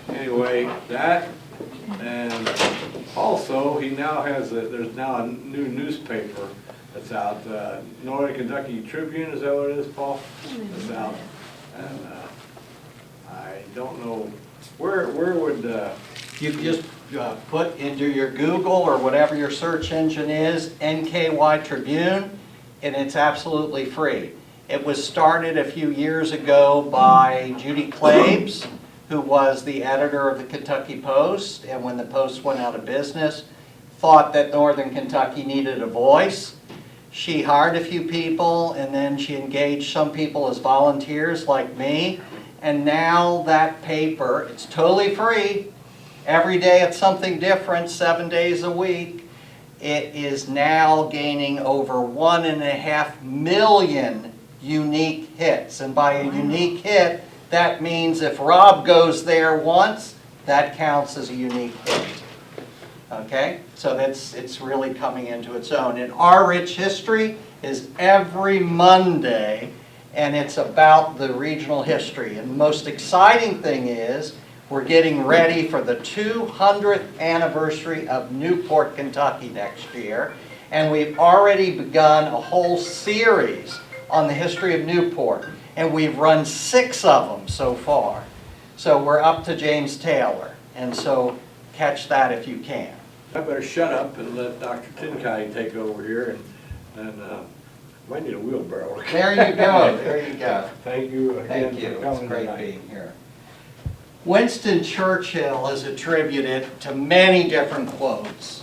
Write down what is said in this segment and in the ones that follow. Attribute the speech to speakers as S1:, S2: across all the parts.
S1: Anyway, that, and also he now has there's now a new newspaper that's out, Northern Kentucky Tribune, is that what it is, Paul? It's out, and I don't know where would
S2: You just put into your Google or whatever your search engine is, NKY Tribune, and it's absolutely free. It was started a few years ago by Judy Claves, who was the editor of the Kentucky Post, and when the Post went out of business, thought that Northern Kentucky needed a voice. She hired a few people, and then she engaged some people as volunteers like me, and now that paper, it's totally free. Every day it's something different, 7 days a week. It is now gaining over 1.5 million unique hits. And by a unique hit, that means if Rob goes there once, that counts as a unique hit. Okay? So it's really coming into its own. And Our Rich History is every Monday, and it's about the regional history. And the most exciting thing is, we're getting ready for the 200th anniversary of Newport, Kentucky next year. And we've already begun a whole series on the history of Newport. And we've run 6 of them so far. So we're up to James Taylor. And so catch that if you can.
S1: I better shut up and let Dr. Tenkotte take over here, and might need a wheelbarrow.
S2: There you go. There you go.
S1: Thank you again.
S2: Thank you.
S1: For coming
S2: It's great
S1: tonight.
S2: being here. Winston Churchill is attributed to many different quotes.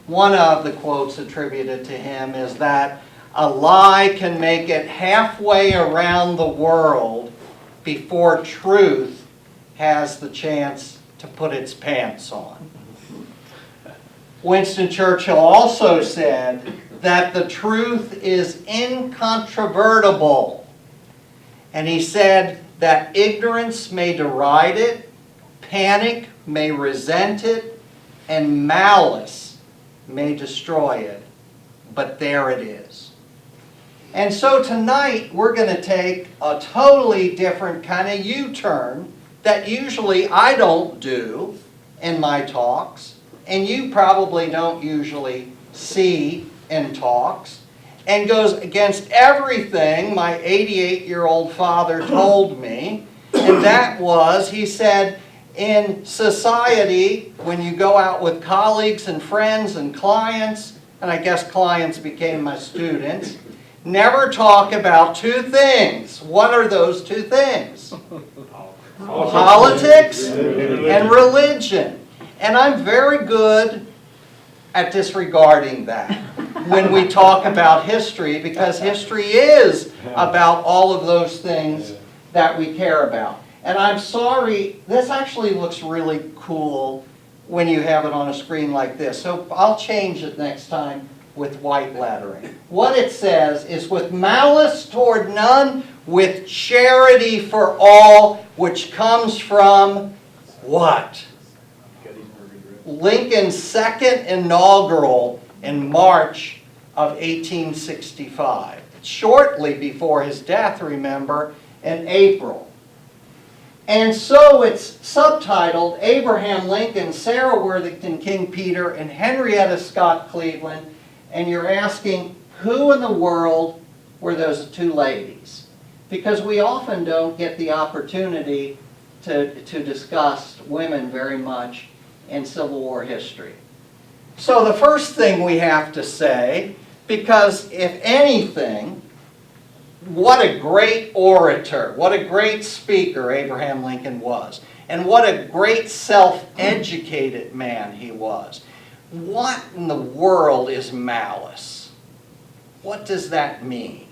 S2: One of the quotes attributed to him is that a lie can make it halfway around the world before truth has the chance to put its pants on. Winston Churchill also said that the truth is incontrovertible. And he said that ignorance may deride it, panic may resent it, and malice may destroy it. But there it is. And so tonight we're going to take a totally different kind of U-turn that usually I don't do in my talks, and you probably don't usually see in talks, and goes against everything my 88-year-old father told me. And that was, he said, in society, when you go out with colleagues and friends and clients, and I guess clients became my students, never talk about 2 things. What are those 2 things? Politics and religion. And I'm very good at disregarding that when we talk about history, because history is about all of those things that we care about. And I'm sorry, this actually looks really cool when you have it on a screen like this. So I'll change it next time with white lettering. What it says is, with malice toward none, with charity for all, which comes from what? Lincoln's second inaugural in March of 1865. Shortly before his death, remember, in April. And so it's subtitled, Abraham Lincoln, Sarah Worthington King Peter, and Henrietta Scott Cleveland. And you're asking, who in the world were those 2 ladies? Because we often don't get the opportunity to discuss women very much in Civil War history. So the first thing we have to say, because if anything, what a great orator, what a great speaker Abraham Lincoln was, and what a great self-educated man he was. What in the world is malice? What does that mean?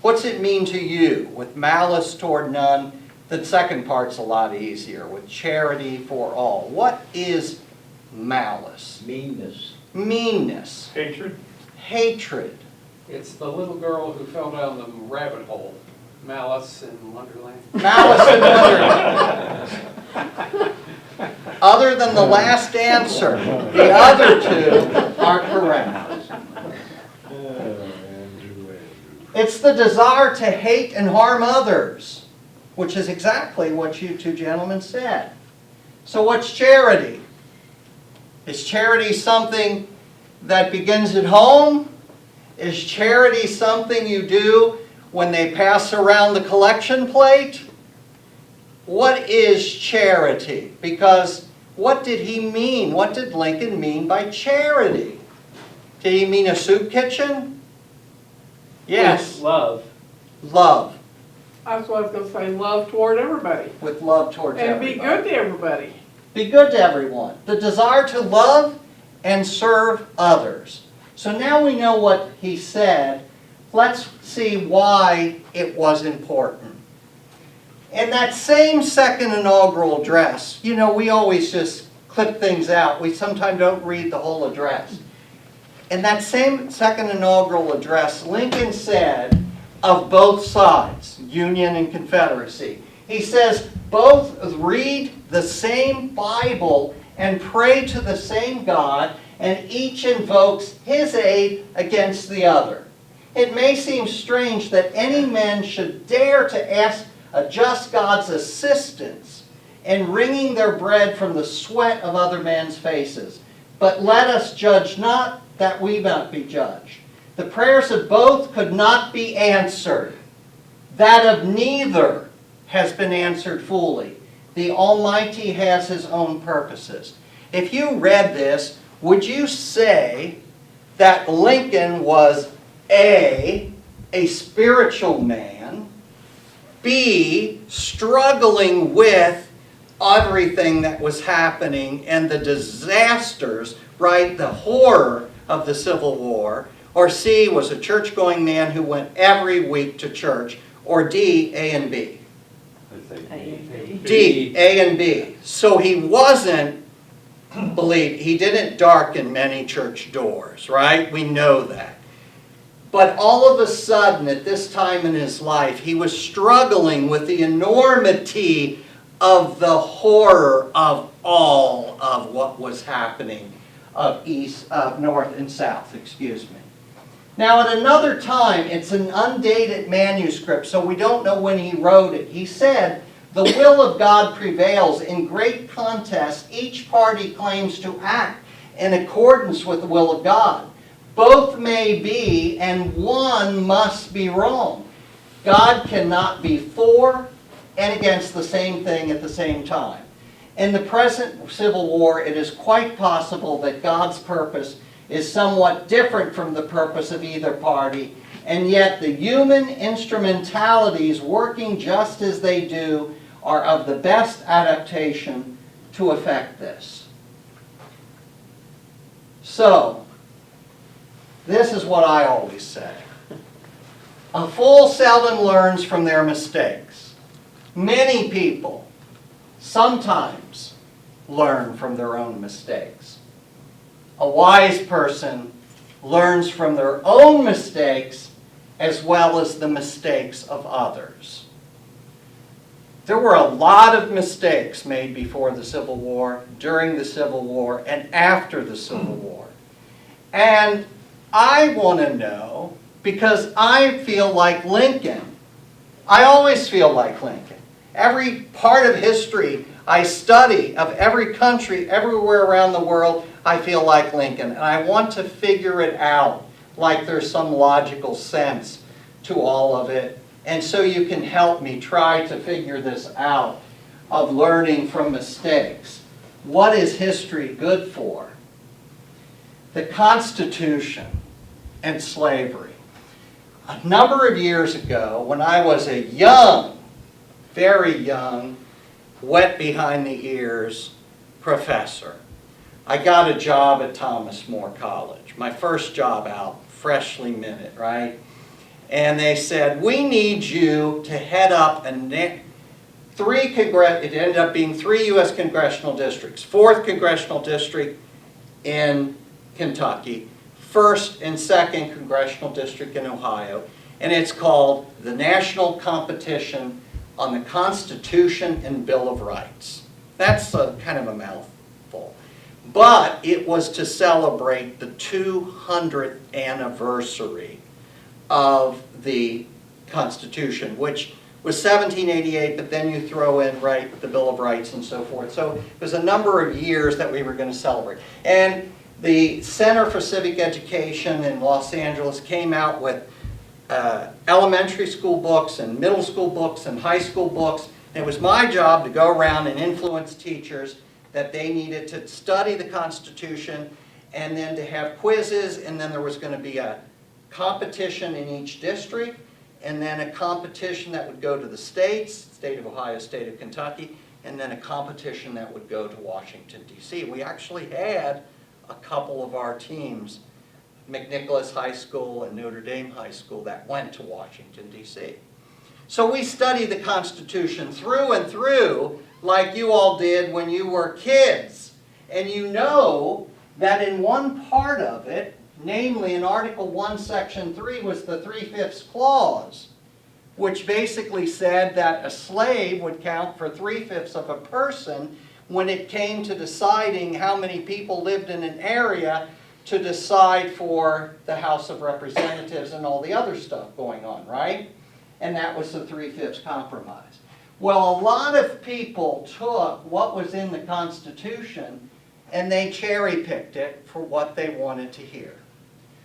S2: What's it mean to you? With malice toward none, the second part's a lot easier. With charity for all. What is malice?
S3: Meanness.
S2: Meanness.
S1: Hatred.
S2: Hatred.
S4: It's the little girl who fell down the rabbit hole. Malice in Wonderland.
S2: Malice in Wonderland. Other than the last answer, the other 2 are correct. It's the desire to hate and harm others, which is exactly what you two gentlemen said. So what's charity? Is charity something that begins at home? Is charity something you do when they pass around the collection plate? What is charity? Because what did he mean? What did Lincoln mean by charity? Did he mean a soup kitchen? Yes.
S3: Love.
S2: Love.
S5: That's what I was gonna say, love toward everybody.
S2: With love towards
S5: And
S2: everybody.
S5: be good to everybody.
S2: Be good to everyone. The desire to love and serve others. So now we know what he said. Let's see why it was important. In that same second inaugural address, you know, we always just clip things out. We sometimes don't read the whole address. In that same second inaugural address, Lincoln said of both sides, Union and Confederacy, he says, both read the same Bible and pray to the same God, and each invokes his aid against the other. It may seem strange that any man should dare to ask a just God's assistance in wringing their bread from the sweat of other men's faces. But let us judge not, that we not be judged. The prayers of both could not be answered. That of neither has been answered fully. The Almighty has his own purposes. If you read this, would you say that Lincoln was A, spiritual man, B, struggling with everything that was happening and the disasters, right, the horror of the Civil War, or C, was a church-going man who went every week to church, or D, A and B? D, A and B. So he wasn't, he didn't darken many church doors, right? We know that. But all of a sudden, at this time in his life, he was struggling with the enormity of the horror of all of what was happening of north and south, excuse me. Now at another time, it's an undated manuscript, so we don't know when he wrote it. He said, the will of God prevails. In great contest, each party claims to act in accordance with the will of God. Both may be, and one must be wrong. God cannot be for and against the same thing at the same time. In the present Civil War, it is quite possible that God's purpose is somewhat different from the purpose of either party, and yet the human instrumentalities working just as they do are of the best adaptation to effect this. So, this is what I always say. A fool seldom learns from their mistakes. Many people sometimes learn from their own mistakes. A wise person learns from their own mistakes as well as the mistakes of others. There were a lot of mistakes made before the Civil War, during the Civil War, and after the Civil War. And I want to know, because I feel like Lincoln. I always feel like Lincoln. Every part of history I study, of every country, everywhere around the world, I feel like Lincoln. And I want to figure it out, like there's some logical sense to all of it. And so you can help me try to figure this out, of learning from mistakes. What is history good for? The Constitution and slavery. A number of years ago, when I was a young, very young, wet behind the ears professor, I got a job at Thomas More College. My first job out, freshly minted, right? And they said, we need you to head up it ended up being 3 U.S. congressional districts. 4th congressional district in Kentucky, 1st and 2nd congressional district in Ohio, and it's called the National Competition on the Constitution and Bill of Rights. That's kind of a mouthful. But it was to celebrate the 200th anniversary of the Constitution, which was 1788, but then you throw in the Bill of Rights and so forth. So there's a number of years that we were going to celebrate. And the Center for Civic Education in Los Angeles came out with elementary school books and middle school books and high school books. And it was my job to go around and influence teachers that they needed to study the Constitution and then to have quizzes, and then there was going to be a competition in each district, and then a competition that would go to the states, state of Ohio, state of Kentucky, and then a competition that would go to Washington, D.C. We actually had a couple of our teams, McNicholas High School and Notre Dame High School, that went to Washington, D.C. So we studied the Constitution through and through like you all did when you were kids. And you know that in one part of it, namely in Article 1, Section 3, was the 3/5 clause, which basically said that a slave would count for 3/5 of a person when it came to deciding how many people lived in an area to decide for the House of Representatives and all the other stuff going on, right? And that was the 3/5 compromise. Well, a lot of people took what was in the Constitution and they cherry-picked it for what they wanted to hear.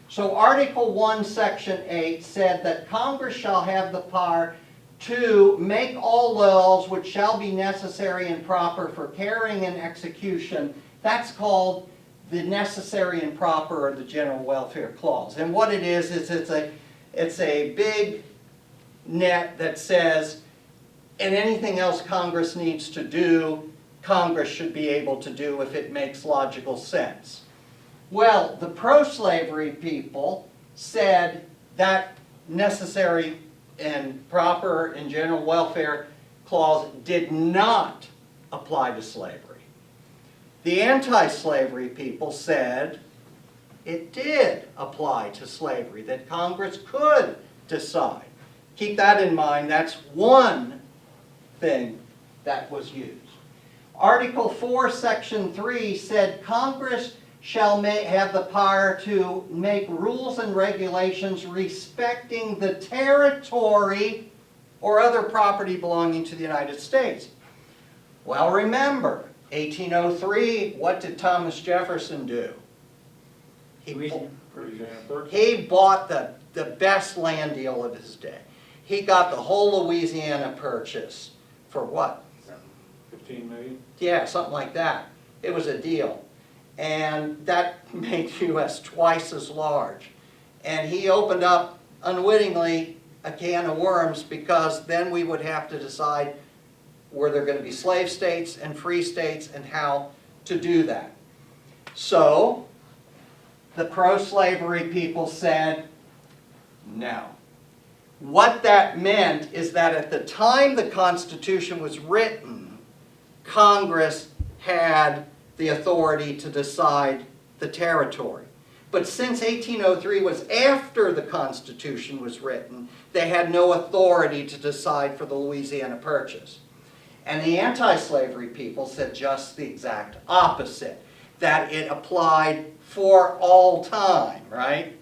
S2: So Article 1, Section 8 said that Congress shall have the power to make all laws which shall be necessary and proper for carrying and execution. That's called the necessary and proper, or the general welfare clause. And what it is it's a big net that says, and anything else Congress needs to do, Congress should be able to do if it makes logical sense. Well, the pro-slavery people said that necessary and proper and general welfare clause did not apply to slavery. The anti-slavery people said it did apply to slavery, that Congress could decide. Keep that in mind. That's one thing that was used. Article 4, Section 3 said Congress shall have the power to make rules and regulations respecting the territory or other property belonging to the United States. Well, remember, 1803, what did Thomas Jefferson do? He bought the best land deal of his day. He got the whole Louisiana Purchase for what?
S1: 15 million?
S2: Yeah, something like that. It was a deal. And that made the U.S. twice as large. And he opened up, unwittingly, a can of worms, because then we would have to decide were there going to be slave states and free states and how to do that. So the pro-slavery people said no. What that meant is that at the time the Constitution was written, Congress had the authority to decide the territory. But since 1803 was after the Constitution was written, they had no authority to decide for the Louisiana Purchase. And the anti-slavery people said just the exact opposite, that it applied for all time, right?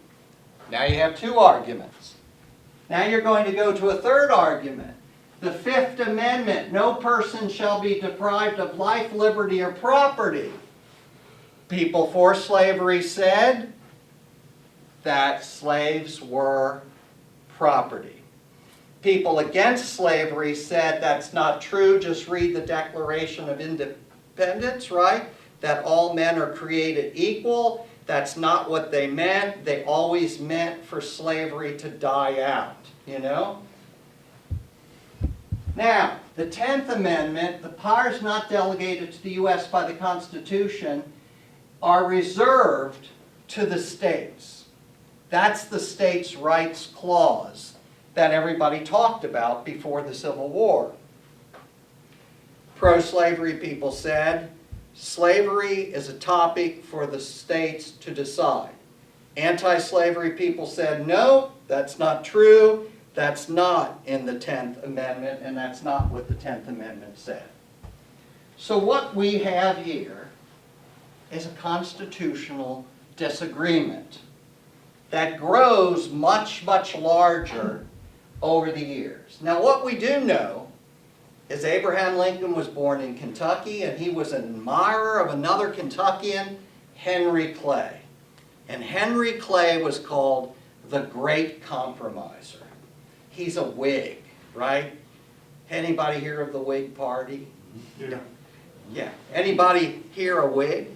S2: Now you have two arguments. Now you're going to go to a third argument. The Fifth Amendment, no person shall be deprived of life, liberty, or property. People for slavery said that slaves were property. People against slavery said that's not true, just read the Declaration of Independence, right? That all men are created equal. That's not what they meant. They always meant for slavery to die out, you know? Now, the 10th Amendment, the powers not delegated to the U.S. by the Constitution are reserved to the states. That's the states' rights clause that everybody talked about before the Civil War. Pro-slavery people said slavery is a topic for the states to decide. Anti-slavery people said no, that's not true. That's not in the 10th Amendment, and that's not what the 10th Amendment said. So what we have here is a constitutional disagreement. that grows much, much larger over the years. Now what we do know is Abraham Lincoln was born in Kentucky, and he was an admirer of another Kentuckian, Henry Clay. And Henry Clay was called the Great Compromiser. He's a Whig, right? Anybody hear of the Whig Party? Yeah. Anybody here a Whig?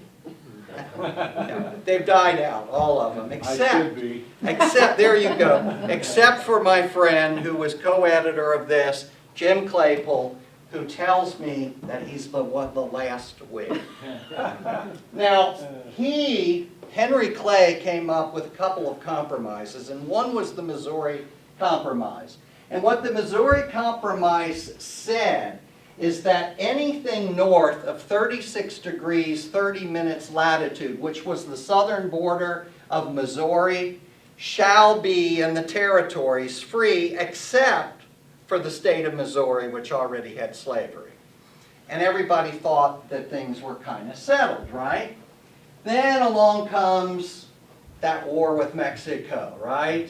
S2: No. They've died out, all of them,
S1: I should be.
S2: except, there you go, except for my friend who was co-editor of this, Jim Claypool, who tells me that he's the last Whig. Now, Henry Clay came up with a couple of compromises, and one was the Missouri Compromise. And what the Missouri Compromise said is that anything north of 36 degrees 30 minutes latitude, which was the southern border of Missouri, shall be in the territories free except for the state of Missouri, which already had slavery. And everybody thought that things were kind of settled, right? Then along comes that war with Mexico, right?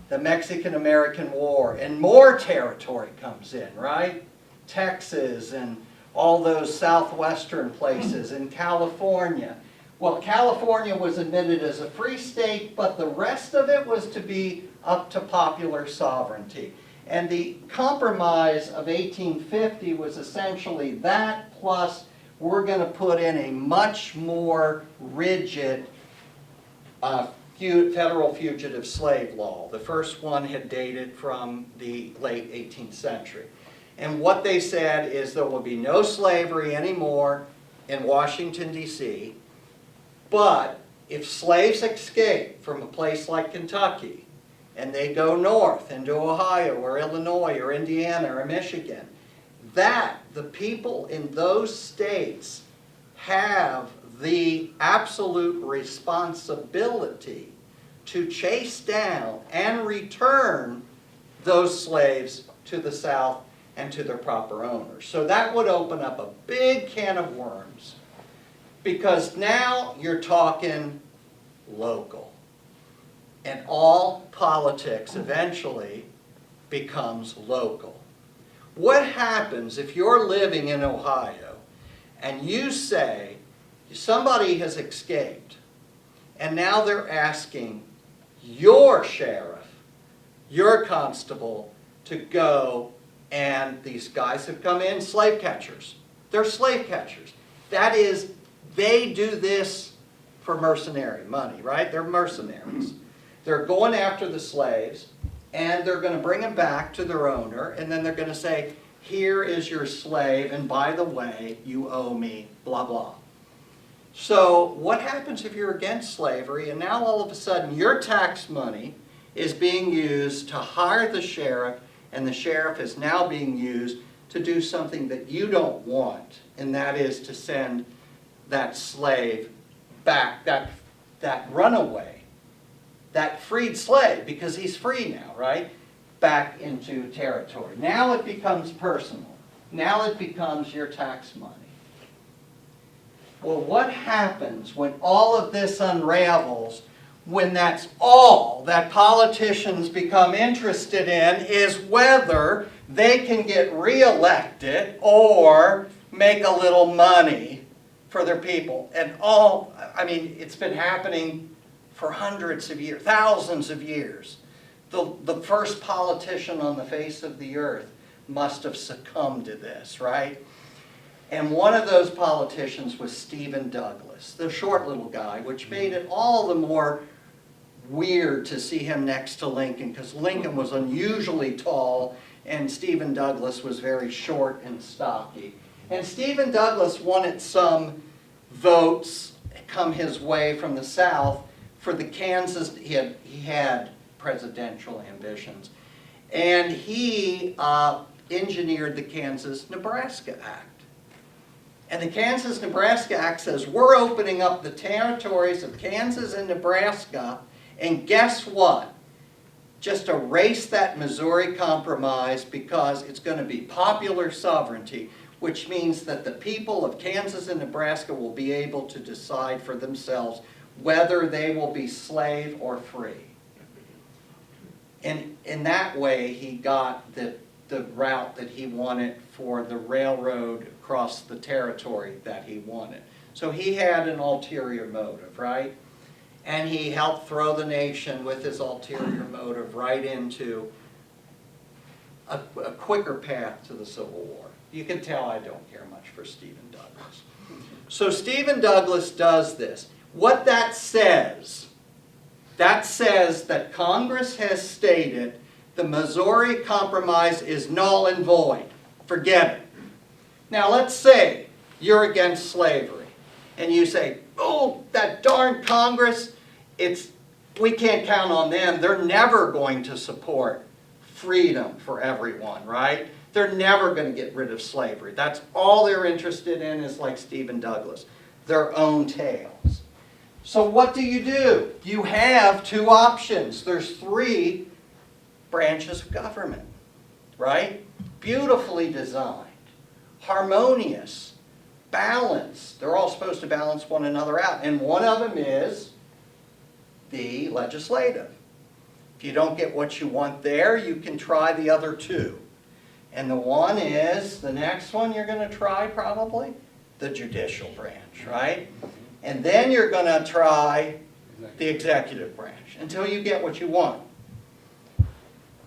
S2: The Mexican-American War, and more territory comes in, right? Texas and all those southwestern places, in California. Well, California was admitted as a free state, but the rest of it was to be up to popular sovereignty. And the Compromise of 1850 was essentially that, plus we're going to put in a much more rigid federal fugitive slave law. The first one had dated from the late 18th century. And what they said is there will be no slavery anymore in Washington, D.C., but if slaves escape from a place like Kentucky and they go north into Ohio or Illinois or Indiana or Michigan, that the people in those states have the absolute responsibility to chase down and return those slaves to the South and to their proper owners. So that would open up a big can of worms, because now you're talking local. And all politics eventually becomes local. What happens if you're living in Ohio and you say somebody has escaped and now they're asking your sheriff, your constable, to go, and these guys have come in, slave catchers. They're slave catchers. That is, they do this for mercenary money, right? They're mercenaries. They're going after the slaves, and they're going to bring them back to their owner, and then they're going to say, here is your slave, and by the way, you owe me, blah, blah. So what happens if you're against slavery, and now all of a sudden your tax money is being used to hire the sheriff, and the sheriff is now being used to do something that you don't want, and that is to send that slave back, that runaway, that freed slave, because he's free now, right? Back into territory. Now it becomes personal. Now it becomes your tax money. Well, what happens when all of this unravels, when that's all that politicians become interested in is whether they can get reelected or make a little money for their people? And it's been happening for hundreds of years, thousands of years. The first politician on the face of the earth must have succumbed to this, right? And one of those politicians was Stephen Douglas, the short little guy, which made it all the more weird to see him next to Lincoln, because Lincoln was unusually tall and Stephen Douglas was very short and stocky. And Stephen Douglas wanted some votes come his way from the South for the Kansas. He had presidential ambitions, and he engineered the Kansas-Nebraska Act. And the Kansas-Nebraska Act says we're opening up the territories of Kansas and Nebraska, and guess what? Just erase that Missouri Compromise, because it's going to be popular sovereignty, which means that the people of Kansas and Nebraska will be able to decide for themselves whether they will be slave or free. And in that way, he got the route that he wanted for the railroad across the territory that he wanted. So he had an ulterior motive, right? And he helped throw the nation with his ulterior motive right into a quicker path to the Civil War. You can tell I don't care much for Stephen Douglas. So Stephen Douglas does this. What that says that Congress has stated the Missouri Compromise is null and void. Forget it. Now let's say you're against slavery and you say, oh, that darn Congress, we can't count on them. They're never going to support freedom for everyone, right? They're never going to get rid of slavery. That's all they're interested in is like Stephen Douglas, their own tails. So what do? You have two options. There's three branches of government, right? Beautifully designed, harmonious, balanced. They're all supposed to balance one another out. And one of them is the legislative. If you don't get what you want there, you can try the other two. And the one is, the next one you're going to try probably, the judicial branch, right? And then you're going to try the executive branch until you get what you want.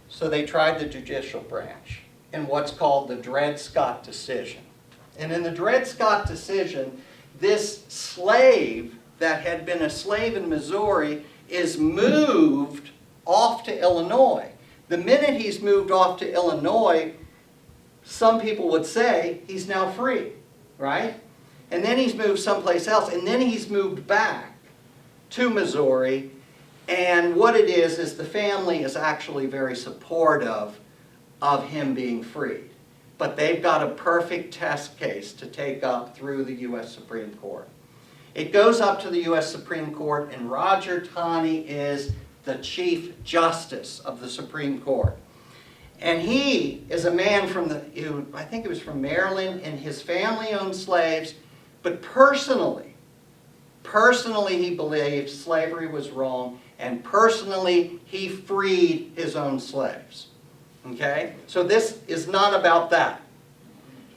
S2: So they tried the judicial branch in what's called the Dred Scott decision. And in the Dred Scott decision, this slave that had been a slave in Missouri is moved off to Illinois. The minute he's moved off to Illinois, some people would say he's now free, right? And then he's moved someplace else, and then he's moved back to Missouri. And what it is the family is actually very supportive of him being freed. But they've got a perfect test case to take up through the U.S. Supreme Court. It goes up to the U.S. Supreme Court, and Roger Taney is the Chief Justice of the Supreme Court. And he is a man I think it was from Maryland, and his family owned slaves, but personally he believed slavery was wrong, and personally he freed his own slaves. Okay? So this is not about that.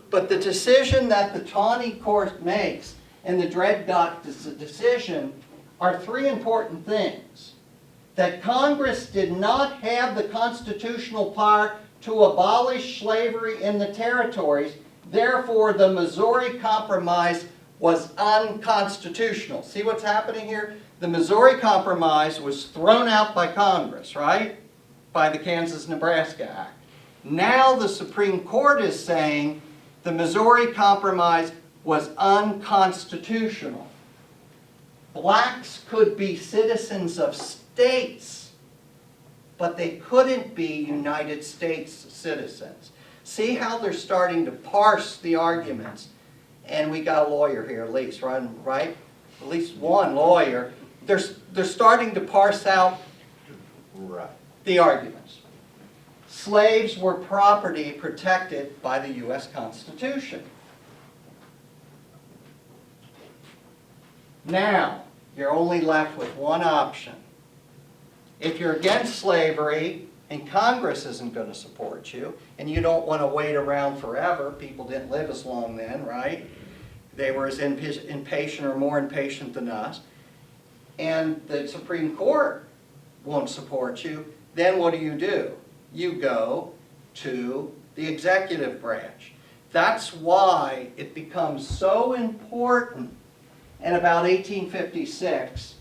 S2: But the decision that the Taney Court makes and the Dred Scott decision are three important things. That Congress did not have the constitutional power to abolish slavery in the territories, therefore the Missouri Compromise was unconstitutional. See what's happening here? The Missouri Compromise was thrown out by Congress, right? By the Kansas-Nebraska Act. Now the Supreme Court is saying the Missouri Compromise was unconstitutional. Blacks could be citizens of states, but they couldn't be United States citizens. See how they're starting to parse the arguments? And we got a lawyer here at least, right? At least one lawyer. They're starting to parse out the arguments. Slaves were property protected by the U.S. Constitution. Now, you're only left with one option. If you're against slavery and Congress isn't going to support you, and you don't want to wait around forever, people didn't live as long then, right? They were as impatient or more impatient than us, and the Supreme Court won't support you, then what do? You go to the executive branch. That's why it becomes so important in about 1856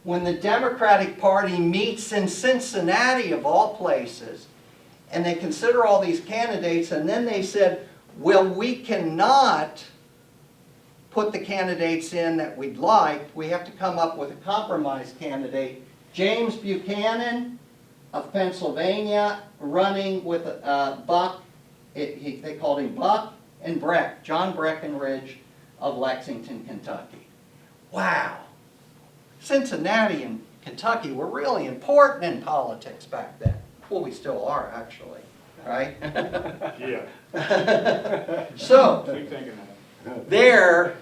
S2: when the Democratic Party meets in Cincinnati, of all places, and they consider all these candidates, and then they said, well, we cannot put the candidates in that we'd like. We have to come up with a compromise candidate. James Buchanan of Pennsylvania running with Buck, they called him Buck, and Breck, John Breckinridge of Lexington, Kentucky. Wow. Cincinnati and Kentucky were really important in politics back then. Well, we still are, actually, right?
S1: Yeah.
S2: So,
S1: Keep thinking that.
S2: there,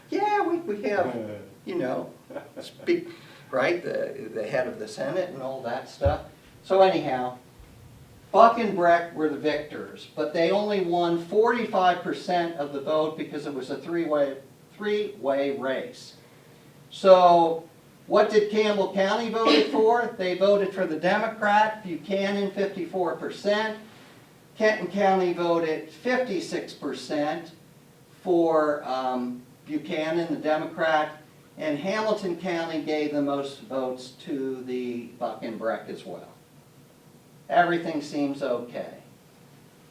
S2: yeah, we have, right, the head of the Senate and all that stuff. So anyhow, Buck and Breck were the victors, but they only won 45% of the vote because it was a three-way race. So what did Campbell County vote for? They voted for the Democrat, Buchanan 54%. Kenton County voted 56% for Buchanan, the Democrat, and Hamilton County gave the most votes to the Buck and Breck as well. Everything seems okay.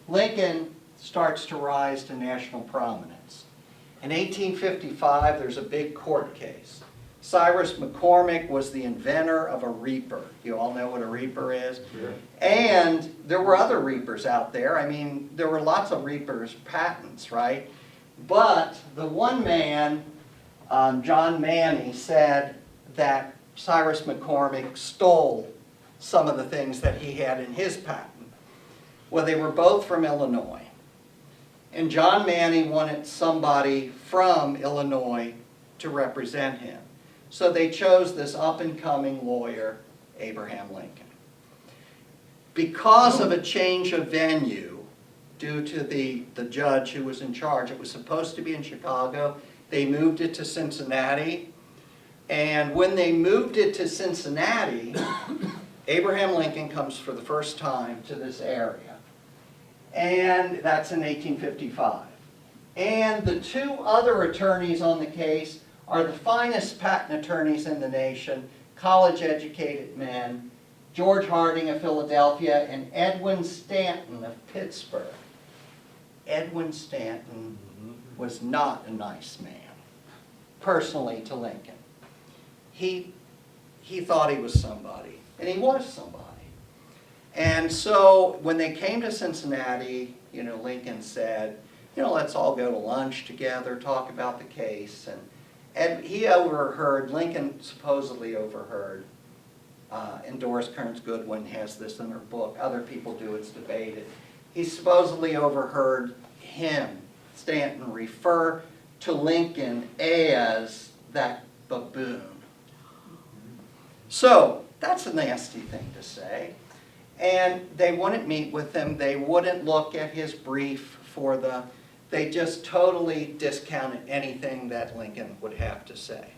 S2: Lincoln starts to rise to national prominence. In 1855, there's a big court case. Cyrus McCormick was the inventor of a reaper. You all know what a reaper is?
S1: Sure.
S2: And there were other reapers out there. I mean, there were lots of reapers' patents, right? But the one man, John Manny, said that Cyrus McCormick stole some of the things that he had in his patent. Well, they were both from Illinois. And John Manny wanted somebody from Illinois to represent him. So they chose this up-and-coming lawyer, Abraham Lincoln. Because of a change of venue, due to the judge who was in charge, it was supposed to be in Chicago, they moved it to Cincinnati. And when they moved it to Cincinnati, Abraham Lincoln comes for the first time to this area. And that's in 1855. And the two other attorneys on the case are the finest patent attorneys in the nation, college-educated men, George Harding of Philadelphia and Edwin Stanton of Pittsburgh. Edwin Stanton was not a nice man, personally, to Lincoln. He thought he was somebody, and he was somebody. And so when they came to Cincinnati, Lincoln said, let's all go to lunch together, talk about the case. And he overheard, Lincoln supposedly overheard, and Doris Kearns Goodwin has this in her book, other people do, it's debated. He supposedly overheard him, Stanton, refer to Lincoln as that baboon. So that's a nasty thing to say. And they wouldn't meet with him. They wouldn't look at his brief they just totally discounted anything that Lincoln would have to say.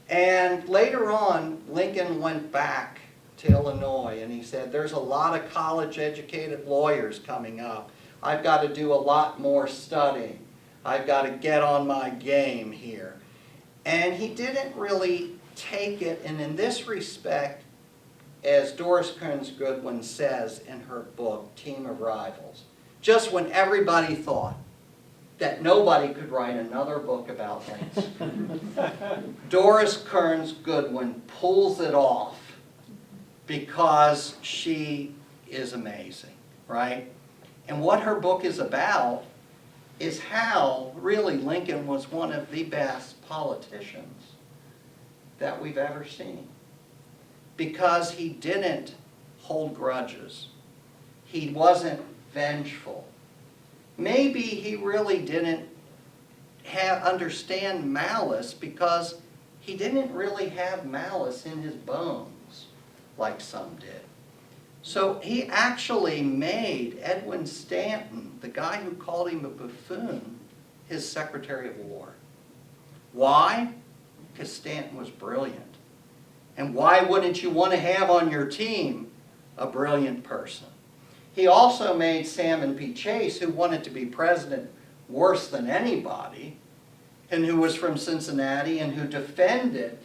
S2: And later on, Lincoln went back to Illinois and he said, there's a lot of college-educated lawyers coming up. I've got to do a lot more studying. I've got to get on my game here. And he didn't really take it, and in this respect, as Doris Kearns Goodwin says in her book, Team of Rivals, just when everybody thought that nobody could write another book about Lincoln, Doris Kearns Goodwin pulls it off because she is amazing, right? And what her book is about is how really Lincoln was one of the best politicians that we've ever seen. Because he didn't hold grudges. He wasn't vengeful. Maybe he really didn't understand malice because he didn't really have malice in his bones like some did. So he actually made Edwin Stanton, the guy who called him a buffoon, his Secretary of War. Why? Because Stanton was brilliant. And why wouldn't you want to have on your team a brilliant person? He also made Salmon P. Chase, who wanted to be president worse than anybody, and who was from Cincinnati and who defended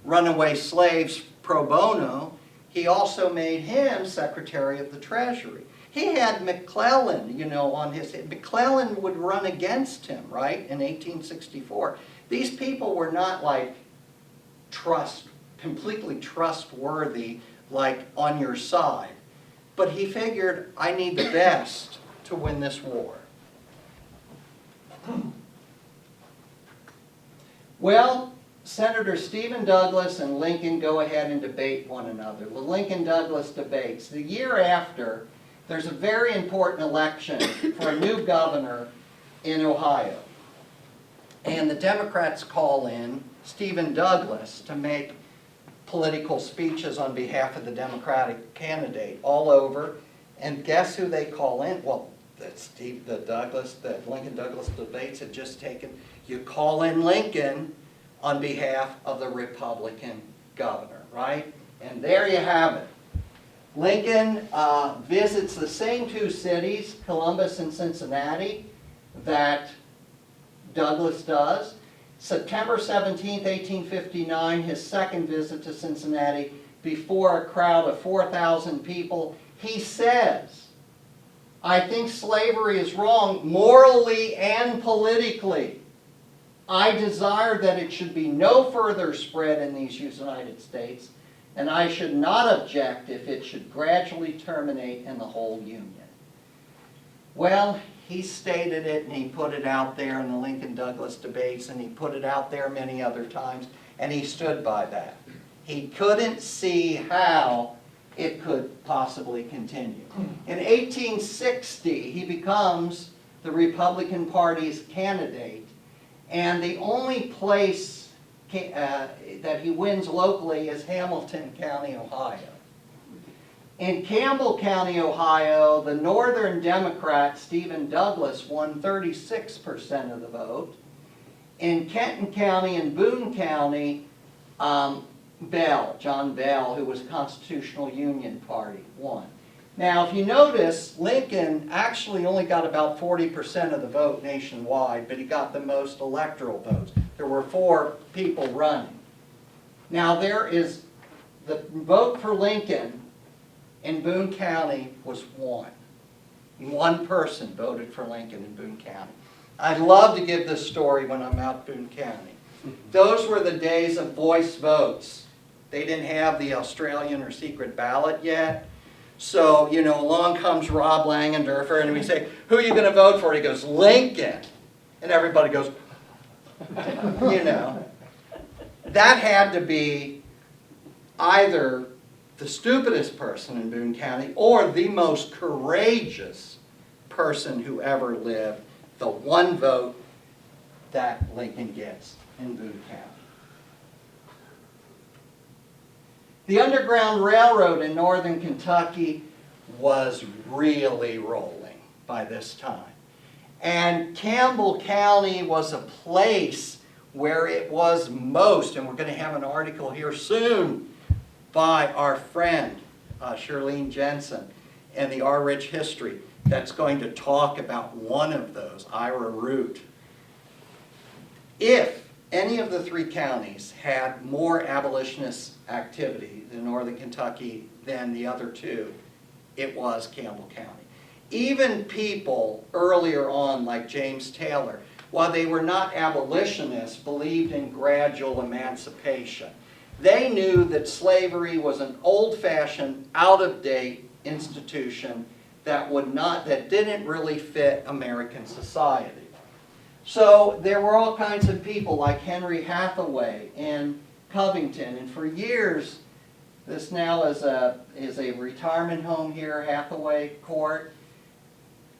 S2: runaway slaves pro bono. He also made him Secretary of the Treasury. He had McClellan, on his... McClellan would run against him, right, in 1864. These people were not like completely trustworthy, like on your side. But he figured, I need the best to win this war. Well, Senator Stephen Douglas and Lincoln go ahead and debate one another. The Lincoln-Douglas debates. The year after, there's a very important election for a new governor in Ohio. And the Democrats call in Stephen Douglas to make political speeches on behalf of the Democratic candidate all over. And guess who they call in? Well, the Lincoln Douglas debates had just taken. You call in Lincoln on behalf of the Republican governor, right? And there you have it. Lincoln visits the same two cities, Columbus and Cincinnati, that Douglas does. September 17, 1859, his second visit to Cincinnati, before a crowd of 4,000 people, he says, "I think slavery is wrong morally and politically. I desire that it should be no further spread in these United States, and I should not object if it should gradually terminate in the whole Union." Well, he stated it and he put it out there in the Lincoln-Douglas debates, and he put it out there many other times, and he stood by that. He couldn't see how it could possibly continue. In 1860, he becomes the Republican Party's candidate, and the only place that he wins locally is Hamilton County, Ohio. In Campbell County, Ohio, the Northern Democrat, Stephen Douglas, won 36% of the vote. In Kenton County and Boone County, John Bell, who was Constitutional Union Party, won. Now, if you notice, Lincoln actually only got about 40% of the vote nationwide, but he got the most electoral votes. There were 4 people running. Now, there is the vote for Lincoln in Boone County was 1. 1 person voted for Lincoln in Boone County. I love to give this story when I'm out Boone County. Those were the days of voice votes. They didn't have the Australian or secret ballot yet. So, along comes Rob Langendorfer and we say, "Who are you going to vote for?" He goes, "Lincoln." And everybody goes, That had to be either the stupidest person in Boone County or the most courageous person who ever lived, the 1 vote that Lincoln gets in Boone County. The Underground Railroad in northern Kentucky was really rolling by this time. And Campbell County was a place where it was most, and we're going to have an article here soon by our friend Shirlene Jensen and the Our Rich History that's going to talk about one of those, Ira Root. If any of the 3 counties had more abolitionist activity in northern Kentucky than the other 2, it was Campbell County. Even people earlier on, like James Taylor, while they were not abolitionists, believed in gradual emancipation. They knew that slavery was an old-fashioned, out-of-date institution that didn't really fit American society. So there were all kinds of people like Henry Hathaway in Covington, and for years, this now is a retirement home here, Hathaway Court.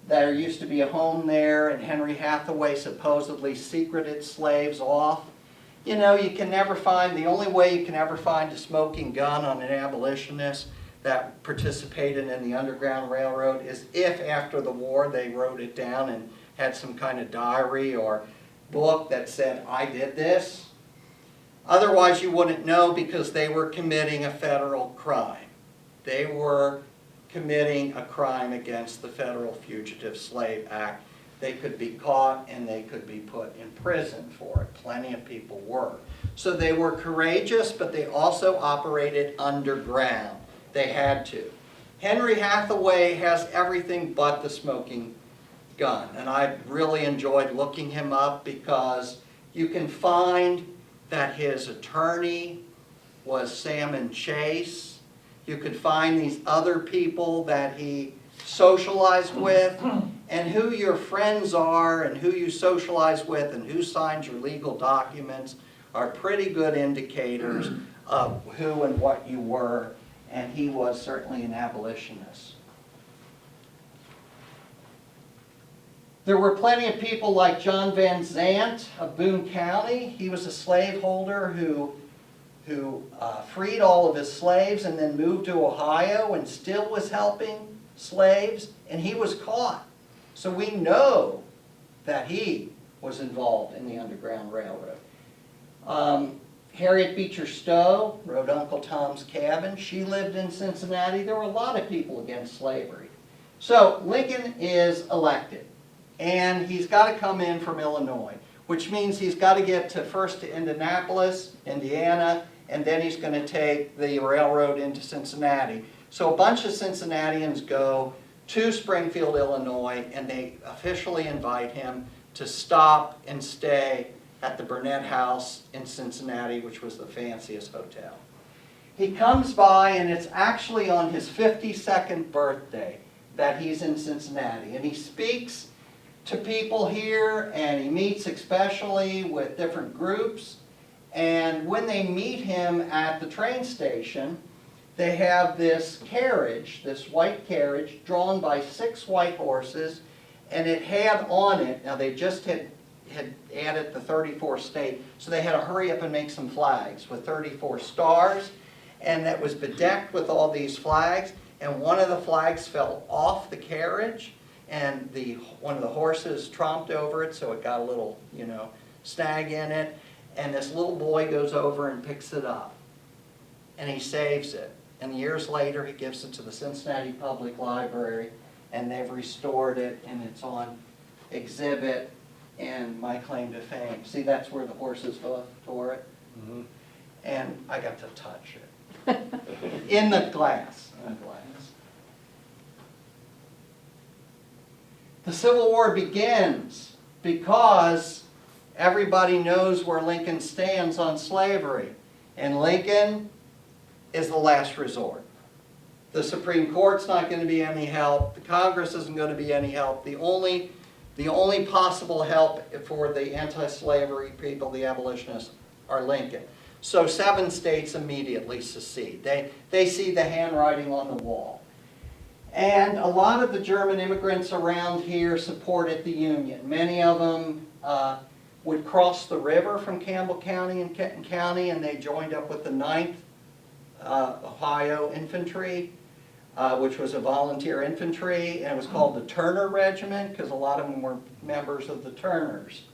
S2: There used to be a home there, and Henry Hathaway supposedly secreted slaves off. You can never find, the only way you can ever find a smoking gun on an abolitionist that participated in the Underground Railroad is if after the war they wrote it down and had some kind of diary or book that said, "I did this." Otherwise you wouldn't know, because they were committing a federal crime. They were committing a crime against the Federal Fugitive Slave Act. They could be caught and they could be put in prison for it. Plenty of people were. So they were courageous, but they also operated underground. They had to. Henry Hathaway has everything but the smoking gun, and I really enjoyed looking him up because you can find that his attorney was Salmon Chase. You could find these other people that he socialized with, and who your friends are and who you socialize with and who signs your legal documents are pretty good indicators of who and what you were, and he was certainly an abolitionist. There were plenty of people like John Van Zant of Boone County. He was a slaveholder who who freed all of his slaves and then moved to Ohio and still was helping slaves, and he was caught. So we know that he was involved in the Underground Railroad. Harriet Beecher Stowe wrote Uncle Tom's Cabin. She lived in Cincinnati. There were a lot of people against slavery. So Lincoln is elected, and he's got to come in from Illinois, which means he's got to get first to Indianapolis, Indiana, and then he's going to take the railroad into Cincinnati. So a bunch of Cincinnatians go to Springfield, Illinois, and they officially invite him to stop and stay at the Burnett House in Cincinnati, which was the fanciest hotel. He comes by, and it's actually on his 52nd birthday that he's in Cincinnati. And he speaks to people here, and he meets especially with different groups. And when they meet him at the train station, they have this carriage, this white carriage, drawn by 6 white horses, and it had on it, now they just had added the 34th state, so they had to hurry up and make some flags with 34 stars, and that was bedecked with all these flags, and one of the flags fell off the carriage, and one of the horses tromped over it, so it got a little, snag in it, and this little boy goes over and picks it up, and he saves it. And years later, he gives it to the Cincinnati Public Library, and they've restored it, and it's on exhibit in My Claim to Fame. See, that's where the horses tore it.
S1: Mhm.
S2: And I got to touch it. In the glass. The Civil War begins because everybody knows where Lincoln stands on slavery. And Lincoln is the last resort. The Supreme Court's not going to be any help. The Congress isn't going to be any help. The only possible help for the anti-slavery people, the abolitionists, are Lincoln. So 7 states immediately secede. They see the handwriting on the wall. And a lot of the German immigrants around here supported the Union. Many of them would cross the river from Campbell County and Kenton County, and they joined up with the 9th Ohio Infantry, which was a volunteer infantry, and it was called the Turner Regiment because a lot of them were members of the Turners.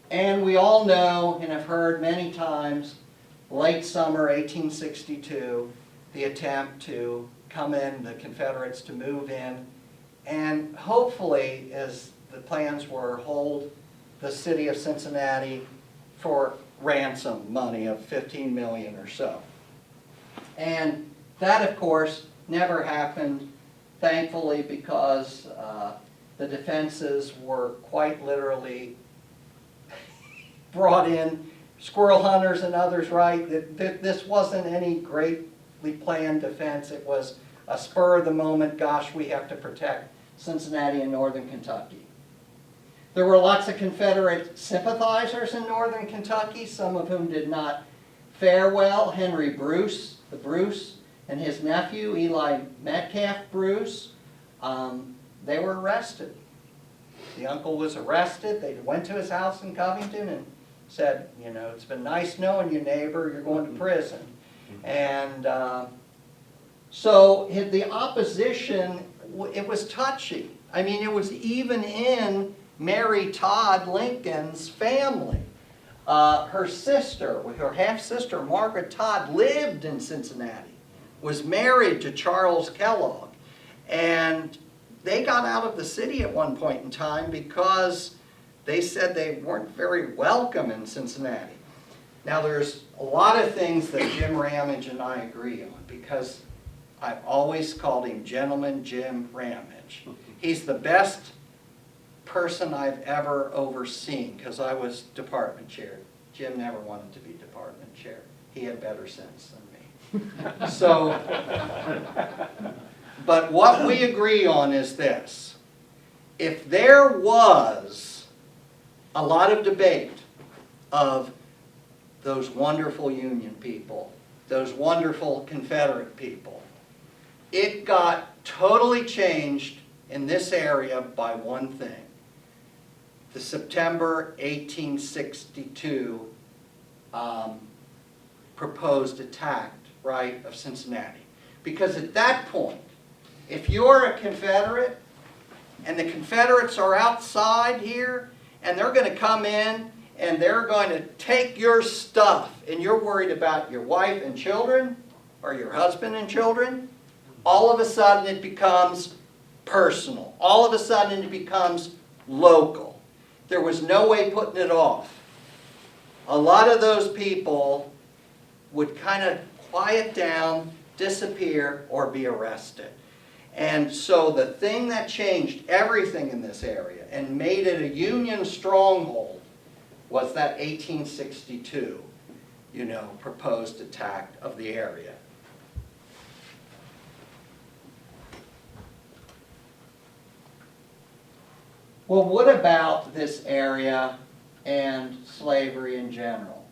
S2: And we all know, and have heard many times, late summer 1862, the attempt to come in, the Confederates to move in, and hopefully, as the plans were, hold the city of Cincinnati for ransom money of $15 million or so. And that, of course, never happened, thankfully, because the defenses were quite literally brought in. Squirrel hunters and others, right? This wasn't any greatly planned defense. It was a spur of the moment, gosh, we have to protect Cincinnati and northern Kentucky. There were lots of Confederate sympathizers in northern Kentucky, some of whom did not fare well. Henry Bruce, the Bruce, and his nephew, Eli Metcalf Bruce, they were arrested. The uncle was arrested. They went to his house in Covington and said, it's been nice knowing you, neighbor, you're going to prison. And so the opposition, it was touchy. I mean, it was even in Mary Todd Lincoln's family. Her sister, her half-sister, Margaret Todd, lived in Cincinnati, was married to Charles Kellogg. And they got out of the city at one point in time because they said they weren't very welcome in Cincinnati. Now, there's a lot of things that Jim Ramage and I agree on because I've always called him Gentleman Jim Ramage. He's the best person I've ever overseen because I was department chair. Jim never wanted to be department chair. He had better sense than me. So, but what we agree on is this. If there was a lot of debate of those wonderful Union people, those wonderful Confederate people, it got totally changed in this area by one thing. The September 1862 proposed attack, right, of Cincinnati. Because at that point, if you're a Confederate and the Confederates are outside here and they're going to come in and they're going to take your stuff and you're worried about your wife and children or your husband and children, all of a sudden it becomes personal. All of a sudden it becomes local. There was no way putting it off. A lot of those people would kind of quiet down, disappear, or be arrested. And so the thing that changed everything in this area and made it a Union stronghold was that 1862, proposed attack of the area. Well, what about this area and slavery in general?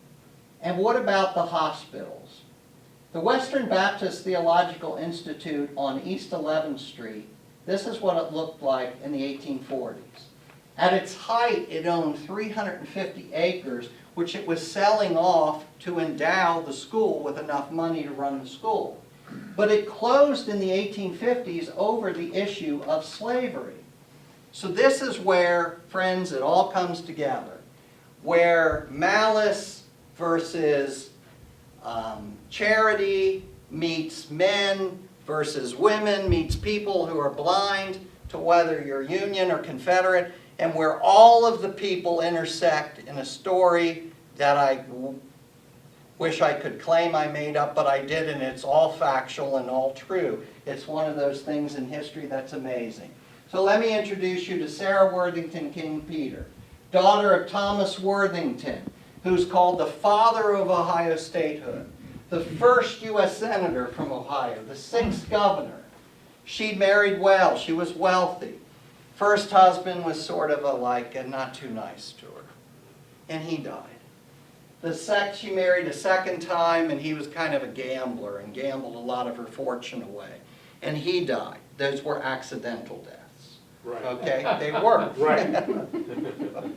S2: And what about the hospitals? The Western Baptist Theological Institute on East 11th Street, this is what it looked like in the 1840s. At its height, it owned 350 acres, which it was selling off to endow the school with enough money to run the school. But it closed in the 1850s over the issue of slavery. So this is where, friends, it all comes together. Where Malice versus charity meets men versus women meets people who are blind to whether you're Union or Confederate, and where all of the people intersect in a story that I wish I could claim I made up, but I didn't. It's all factual and all true. It's one of those things in history that's amazing. So let me introduce you to Sarah Worthington King Peter, daughter of Thomas Worthington, who's called the father of Ohio statehood, the first U.S. senator from Ohio, the 6th governor. She married well. She was wealthy. First husband was sort of not too nice to her, and he died. She married a second time, and he was kind of a gambler and gambled a lot of her fortune away, and he died. Those were accidental deaths.
S1: Right.
S2: Okay, they were.
S1: Right.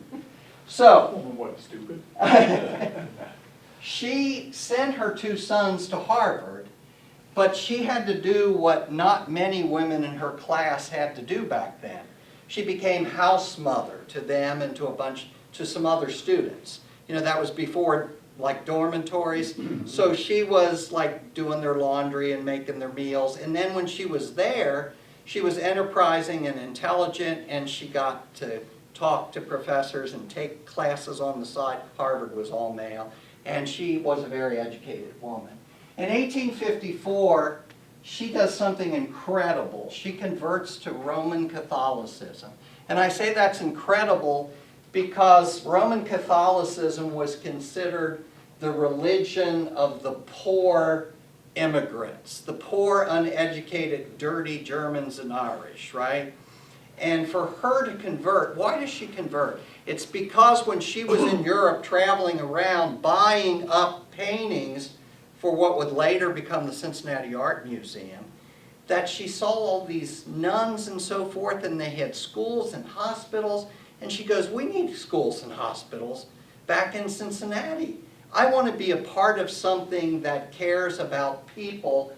S2: So,
S1: What, stupid?
S2: she sent her 2 sons to Harvard, but she had to do what not many women in her class had to do back then. She became house mother to them and to some other students. That was before dormitories. So she was doing their laundry and making their meals. And then when she was there, she was enterprising and intelligent, and she got to talk to professors and take classes on the side. Harvard was all male, and she was a very educated woman. In 1854, she does something incredible. She converts to Roman Catholicism. And I say that's incredible because Roman Catholicism was considered the religion of the poor immigrants, the poor, uneducated, dirty Germans and Irish, right? And for her to convert, why does she convert? It's because when she was in Europe traveling around buying up paintings for what would later become the Cincinnati Art Museum, that she saw all these nuns and so forth, and they had schools and hospitals, and she goes, we need schools and hospitals back in Cincinnati. I want to be a part of something that cares about people,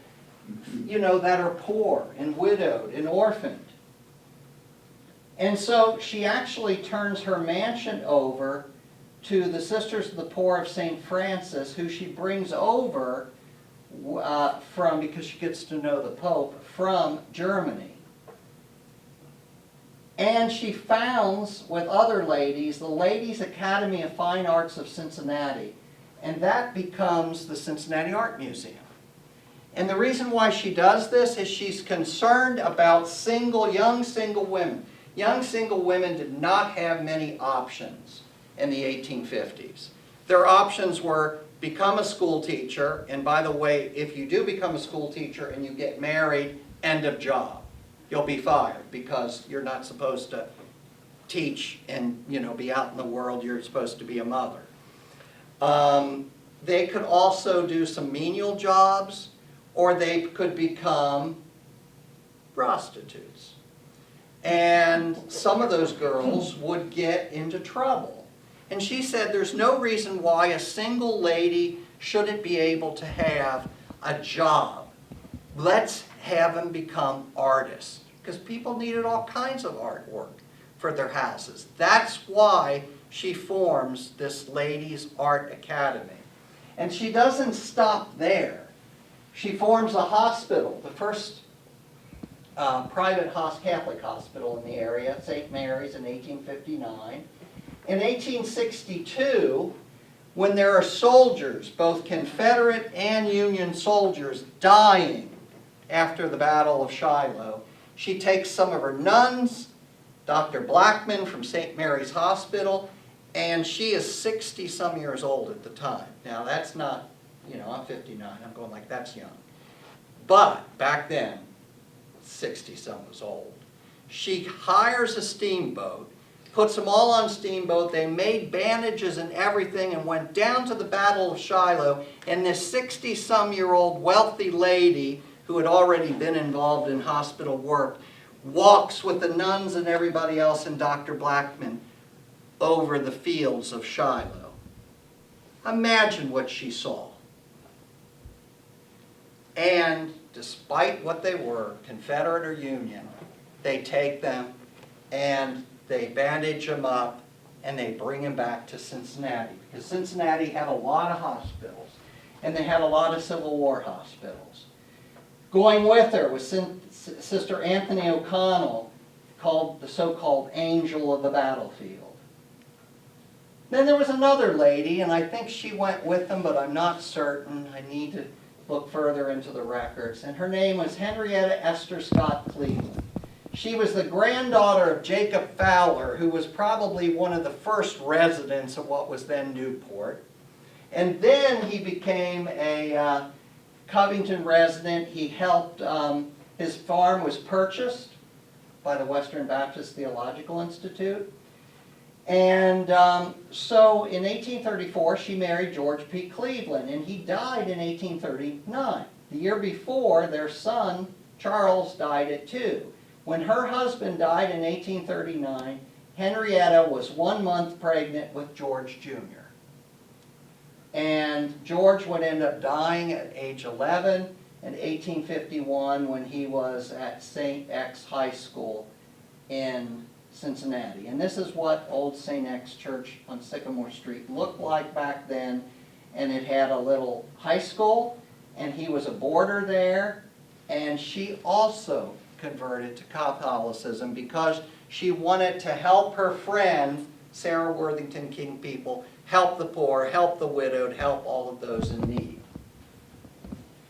S2: that are poor and widowed and orphaned. And so she actually turns her mansion over to the Sisters of the Poor of St. Francis, who she brings over because she gets to know the Pope, from Germany. And she founds, with other ladies, the Ladies' Academy of Fine Arts of Cincinnati. And that becomes the Cincinnati Art Museum. And the reason why she does this is she's concerned about young single women. Young single women did not have many options in the 1850s. Their options were become a school teacher, and by the way, if you do become a school teacher and you get married, end of job. You'll be fired because you're not supposed to teach and be out in the world. You're supposed to be a mother. They could also do some menial jobs, or they could become prostitutes. And some of those girls would get into trouble. And she said there's no reason why a single lady shouldn't be able to have a job. Let's have them become artists, because people needed all kinds of artwork for their houses. That's why she forms this Ladies' Art Academy. And she doesn't stop there. She forms a hospital, the first private Catholic hospital in the area, St. Mary's, in 1859. In 1862, when there are soldiers, both Confederate and Union soldiers, dying after the Battle of Shiloh, she takes some of her nuns, Dr. Blackman from St. Mary's Hospital, and she is 60-some years old at the time. Now, that's not, I'm 59, I'm going like, that's young. But back then, 60-some was old. She hires a steamboat, puts them all on steamboat. They made bandages and everything and went down to the Battle of Shiloh. And this 60-some-year-old wealthy lady who had already been involved in hospital work walks with the nuns and everybody else and Dr. Blackman over the fields of Shiloh. Imagine what she saw. And despite what they were, Confederate or Union, they take them and they bandage them up and they bring them back to Cincinnati. Because Cincinnati had a lot of hospitals and they had a lot of Civil War hospitals. Going with her was Sister Anthony O'Connell, called the so-called Angel of the Battlefield. Then there was another lady, and I think she went with them, but I'm not certain. I need to look further into the records. And her name was Henrietta Esther Scott Cleveland. She was the granddaughter of Jacob Fowler, who was probably one of the first residents of what was then Newport. And then he became a Covington resident. He helped, his farm was purchased by the Western Baptist Theological Institute. And so in 1834, she married George P. Cleveland, and he died in 1839. The year before, their son, Charles, died at 2. When her husband died in 1839, Henrietta was 1 month pregnant with George Jr. And George would end up dying at age 11 in 1851 when he was at St. X High School in Cincinnati. And this is what old St. X Church on Sycamore Street looked like back then. And it had a little high school, and he was a boarder there. And she also converted to Catholicism because she wanted to help her friend, Sarah Worthington King people, help the poor, help the widowed, help all of those in need.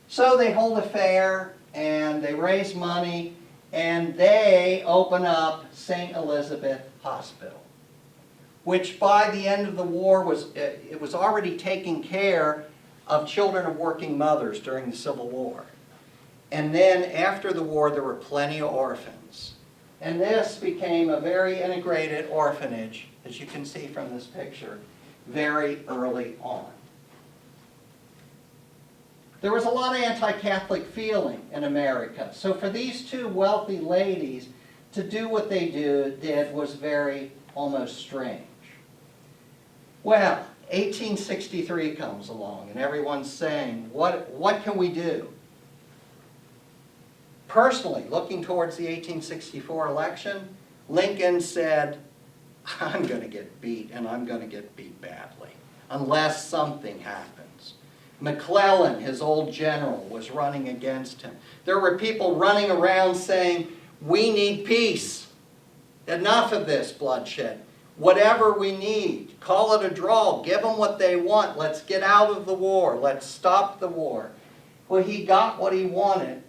S2: So they hold a fair, and they raise money, and they open up St. Elizabeth Hospital, which by the end of the war was already taking care of children of working mothers during the Civil War. And then after the war, there were plenty of orphans. And this became a very integrated orphanage, as you can see from this picture, very early on. There was a lot of anti-Catholic feeling in America. So for these two wealthy ladies to do what they did was very almost strange. Well, 1863 comes along and everyone's saying, what can we do? Personally, looking towards the 1864 election, Lincoln said, I'm going to get beat, and I'm going to get beat badly, unless something happens. McClellan, his old general, was running against him. There were people running around saying, we need peace. Enough of this bloodshed. Whatever we need. Call it a draw. Give them what they want. Let's get out of the war. Let's stop the war. Well, he got what he wanted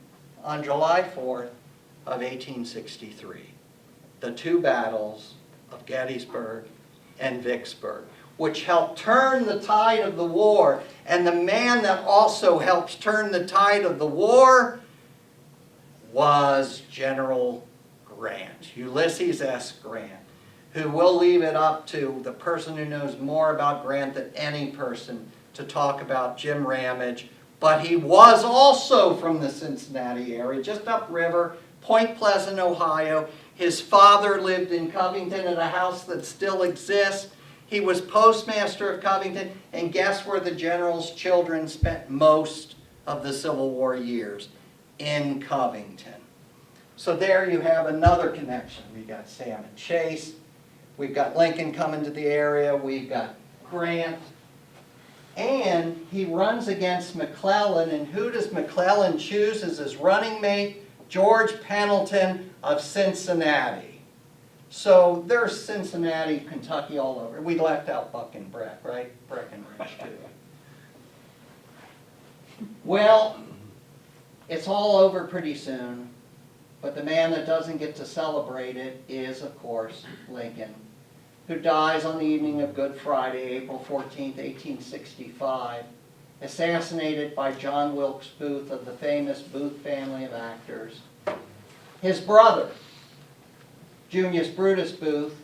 S2: on July 4th of 1863. The two battles of Gettysburg and Vicksburg, which helped turn the tide of the war. And the man that also helps turn the tide of the war was General Grant, Ulysses S. Grant, who will leave it up to the person who knows more about Grant than any person to talk about Jim Ramage. But he was also from the Cincinnati area, just upriver, Point Pleasant, Ohio. His father lived in Covington at a house that still exists. He was postmaster of Covington, and guess where the general's children spent most of the Civil War years? In Covington. So there you have another connection. We've got Sam and Chase. We've got Lincoln coming to the area. We've got Grant. And he runs against McClellan, and who does McClellan choose as his running mate? George Pendleton of Cincinnati. So there's Cincinnati, Kentucky all over. We left out Buck and Breck, right? Breckinridge too. Well, it's all over pretty soon, but the man that doesn't get to celebrate it is, of course, Lincoln, who dies on the evening of Good Friday, April 14th, 1865, assassinated by John Wilkes Booth of the famous Booth family of actors. His brother, Junius Brutus Booth,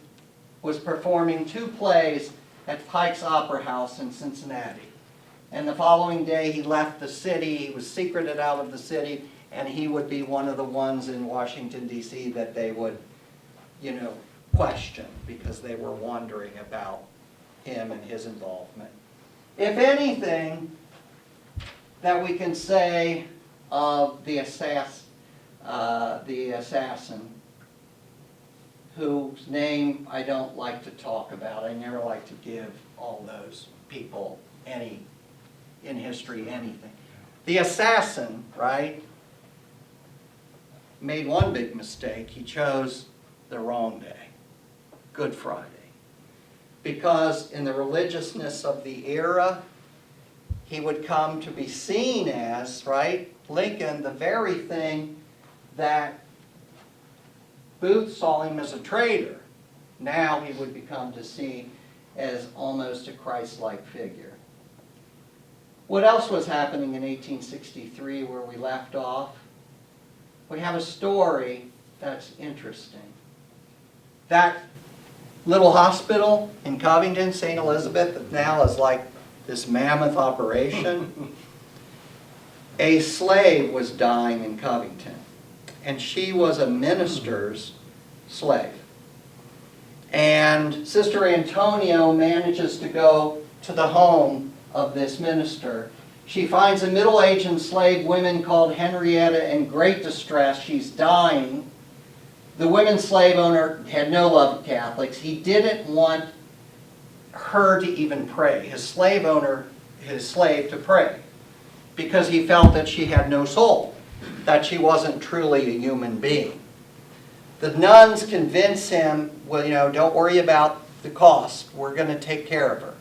S2: was performing 2 plays at Pike's Opera House in Cincinnati. And the following day he left the city, he was secreted out of the city, and he would be one of the ones in Washington, D.C. that they would, question because they were wondering about him and his involvement. If anything that we can say of the assassin, whose name I don't like to talk about. I never like to give all those people in history anything. The assassin, right, made one big mistake. He chose the wrong day, Good Friday. Because in the religiousness of the era, he would come to be seen as, right, Lincoln, the very thing that Booth saw him as a traitor. Now he would become to see as almost a Christ-like figure. What else was happening in 1863 where we left off? We have a story that's interesting. That little hospital in Covington, St. Elizabeth, that now is like this mammoth operation. A slave was dying in Covington, and she was a minister's slave. And Sister Antonio manages to go to the home of this minister. She finds a middle-aged enslaved woman called Henrietta in great distress. She's dying. The women's slave owner had no love of Catholics. He didn't want her to even pray, his slave to pray, because he felt that she had no soul, that she wasn't truly a human being. The nuns convince him, well, don't worry about the cost. We're going to take care of her.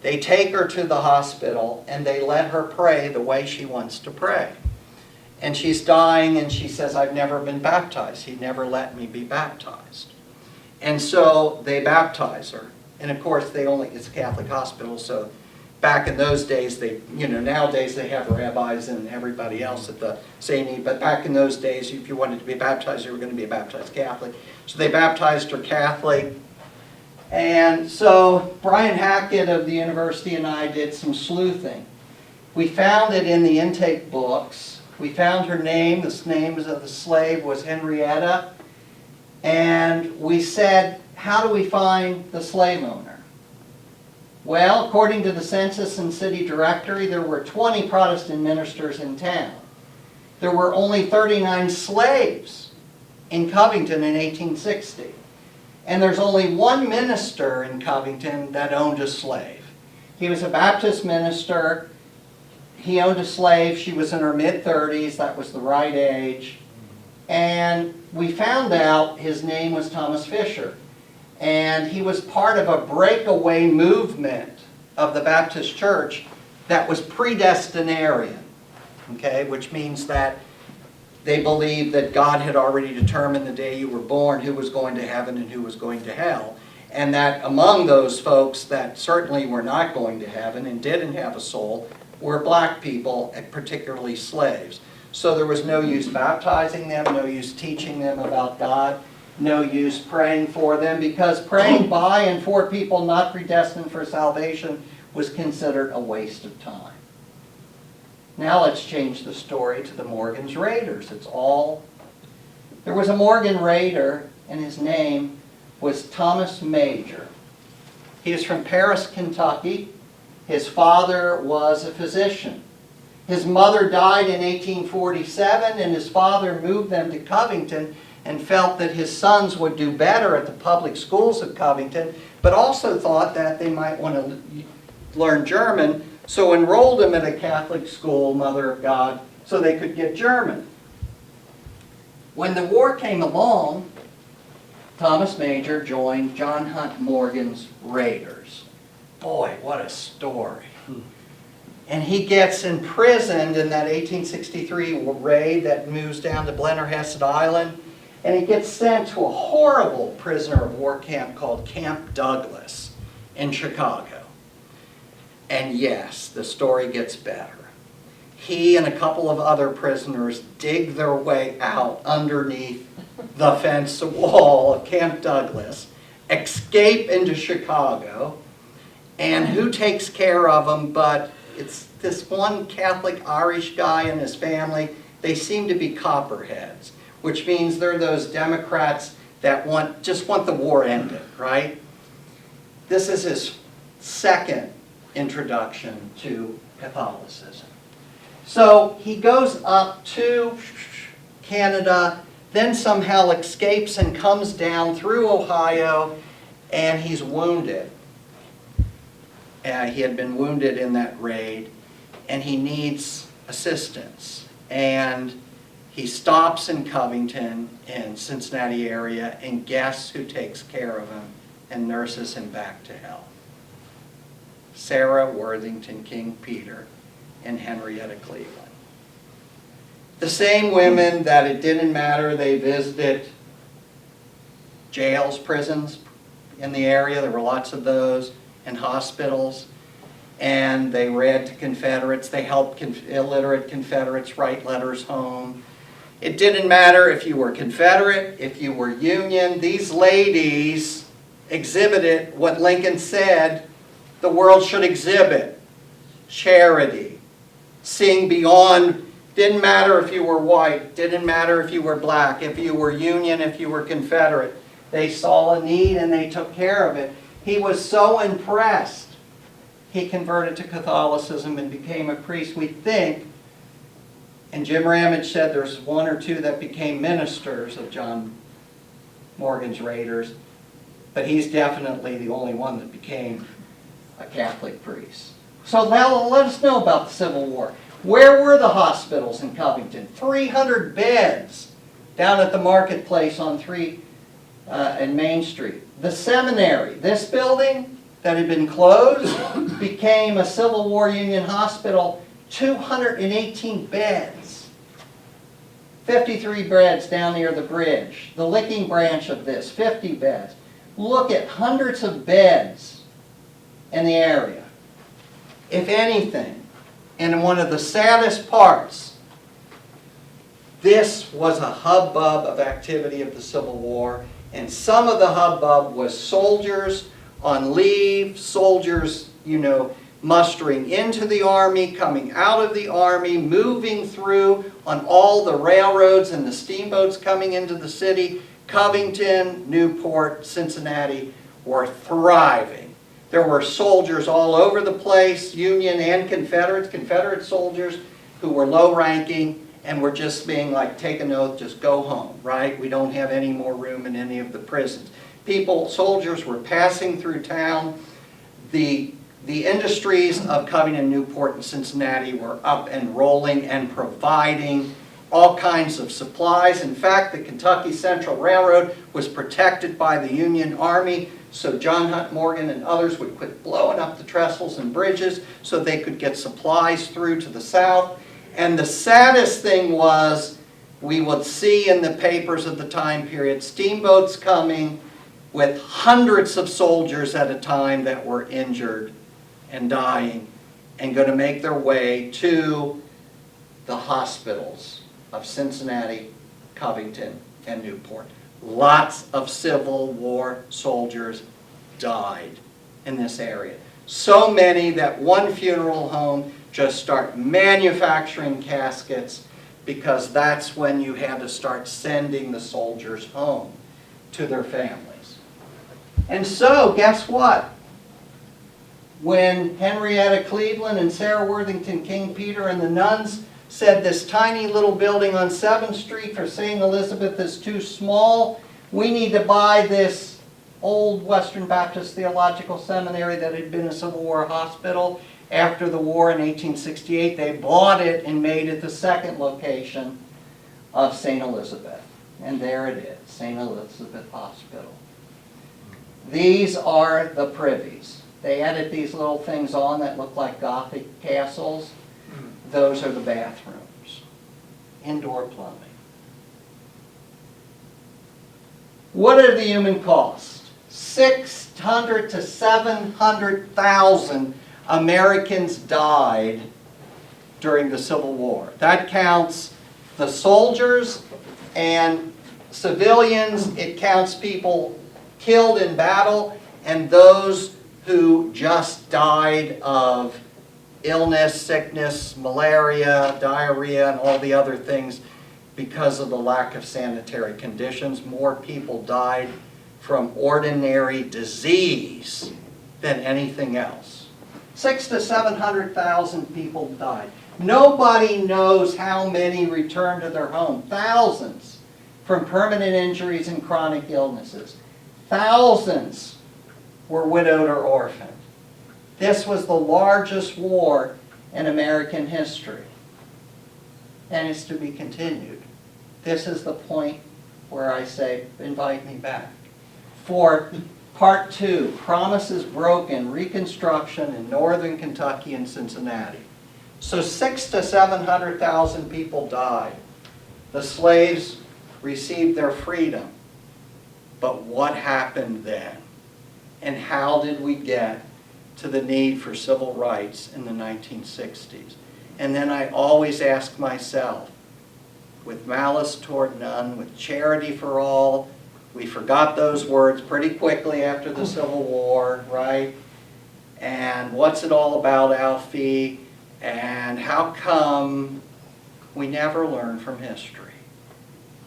S2: They take her to the hospital and they let her pray the way she wants to pray. And she's dying and she says, I've never been baptized. He never let me be baptized. And so they baptize her. And of course, it's a Catholic hospital, so back in those days, nowadays they have rabbis and everybody else at the same need, but back in those days, if you wanted to be baptized, you were going to be a baptized Catholic. So they baptized her Catholic. And so Brian Hackett of the university and I did some sleuthing. We found it in the intake books. We found her name. The name of the slave was Henrietta. And we said, how do we find the slave owner? Well, according to the census and city directory, there were 20 Protestant ministers in town. There were only 39 slaves in Covington in 1860. And there's only one minister in Covington that owned a slave. He was a Baptist minister. He owned a slave. She was in her mid-30s. That was the right age. And we found out his name was Thomas Fisher. And he was part of a breakaway movement of the Baptist Church that was predestinarian, okay, which means that they believed that God had already determined the day you were born who was going to heaven and who was going to hell. And that among those folks that certainly were not going to heaven and didn't have a soul were black people, particularly slaves. So there was no use baptizing them, no use teaching them about God, no use praying for them, because praying by and for people not predestined for salvation was considered a waste of time. Now let's change the story to the Morgan's Raiders. There was a Morgan Raider, and his name was Thomas Major. He is from Paris, Kentucky. His father was a physician. His mother died in 1847, and his father moved them to Covington and felt that his sons would do better at the public schools of Covington, but also thought that they might want to learn German, so enrolled him at a Catholic school, Mother of God, so they could get German. When the war came along, Thomas Major joined John Hunt Morgan's Raiders. Boy, what a story. And he gets imprisoned in that 1863 raid that moves down to Blennerhassett Island. And he gets sent to a horrible prisoner of war camp called Camp Douglas in Chicago. And yes, the story gets better. He and a couple of other prisoners dig their way out underneath the fence wall of Camp Douglas, escape into Chicago, and who takes care of them but it's this one Catholic Irish guy and his family. They seem to be copperheads, which means they're those Democrats that just want the war ended, right? This is his second introduction to Catholicism. So he goes up to Canada, then somehow escapes and comes down through Ohio, and he's wounded. He had been wounded in that raid, and he needs assistance. And he stops in Covington, in Cincinnati area, and guess who takes care of him and nurses him back to health? Sarah Worthington King Peter and Henrietta Cleveland. The same women that it didn't matter, they visited jails, prisons in the area, there were lots of those, and hospitals, and they read to Confederates, they helped illiterate Confederates write letters home. It didn't matter if you were Confederate, if you were Union, these ladies exhibited what Lincoln said the world should exhibit: charity, seeing beyond. Didn't matter if you were white, didn't matter if you were black, if you were Union, if you were Confederate. They saw a need and they took care of it. He was so impressed, he converted to Catholicism and became a priest. We think, and Jim Ramage said there's one or two that became ministers of John Morgan's Raiders, but he's definitely the only one that became a Catholic priest. So now let us know about the Civil War. Where were the hospitals in Covington? 300 beds down at the marketplace on 3 and Main Street. The seminary, this building that had been closed, became a Civil War Union hospital, 218 beds. 53 beds down near the bridge. The Licking branch of this, 50 beds. Look at hundreds of beds in the area. If anything, and one of the saddest parts, this was a hubbub of activity of the Civil War, and some of the hubbub was soldiers on leave, soldiers, mustering into the Army, coming out of the Army, moving through on all the railroads and the steamboats coming into the city. Covington, Newport, Cincinnati were thriving. There were soldiers all over the place, Union and Confederate soldiers who were low-ranking and were just being like, take an oath, just go home, right? We don't have any more room in any of the prisons. Soldiers were passing through town. The industries of Covington, Newport, and Cincinnati were up and rolling and providing all kinds of supplies. In fact, the Kentucky Central Railroad was protected by the Union Army, so John Hunt Morgan and others would quit blowing up the trestles and bridges so they could get supplies through to the South. And the saddest thing was, we would see in the papers of the time period, steamboats coming with hundreds of soldiers at a time that were injured and dying and going to make their way to the hospitals of Cincinnati, Covington, and Newport. Lots of Civil War soldiers died in this area. So many that one funeral home just start manufacturing caskets, because that's when you had to start sending the soldiers home to their families. And so, guess what? when Henrietta Cleveland and Sarah Worthington King Peter and the nuns said this tiny little building on 7th Street for St. Elizabeth is too small. We need to buy this old Western Baptist Theological Seminary that had been a Civil War hospital. After the war in 1868, they bought it and made it the second location of St. Elizabeth. And there it is, St. Elizabeth Hospital. These are the privies. They added these little things on that look like Gothic castles. Those are the bathrooms. Indoor plumbing. What are the human costs? 600 to 700,000 Americans died during the Civil War. That counts the soldiers and civilians. It counts people killed in battle and those who just died of illness, sickness, malaria, diarrhea, and all the other things because of the lack of sanitary conditions. More people died from ordinary disease than anything else. 600,000 to 700,000 people died. Nobody knows how many returned to their home. Thousands from permanent injuries and chronic illnesses. Thousands were widowed or orphaned. This was the largest war in American history, and it's to be continued. This is the point where I say, invite me back. For Part 2, Promises Broken, Reconstruction in Northern Kentucky and Cincinnati. So 600,000 to 700,000 people died. The slaves received their freedom. But what happened then? And how did we get to the need for civil rights in the 1960s? And then I always ask myself, with malice toward none, with charity for all, we forgot those words pretty quickly after the Civil War, right? And what's it all about, Alfie? And how come we never learn from history?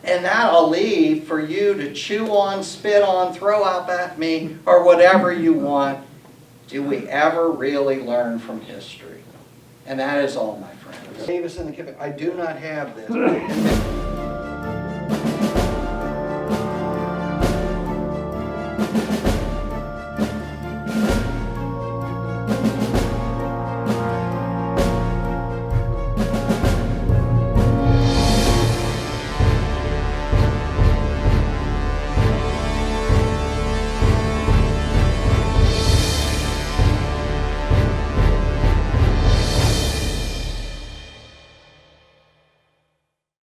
S2: And that I'll leave for you to chew on, spit on, throw up at me, or whatever you want. Do we ever really learn from history? And that is all, my friends. Davis and the I do not have this.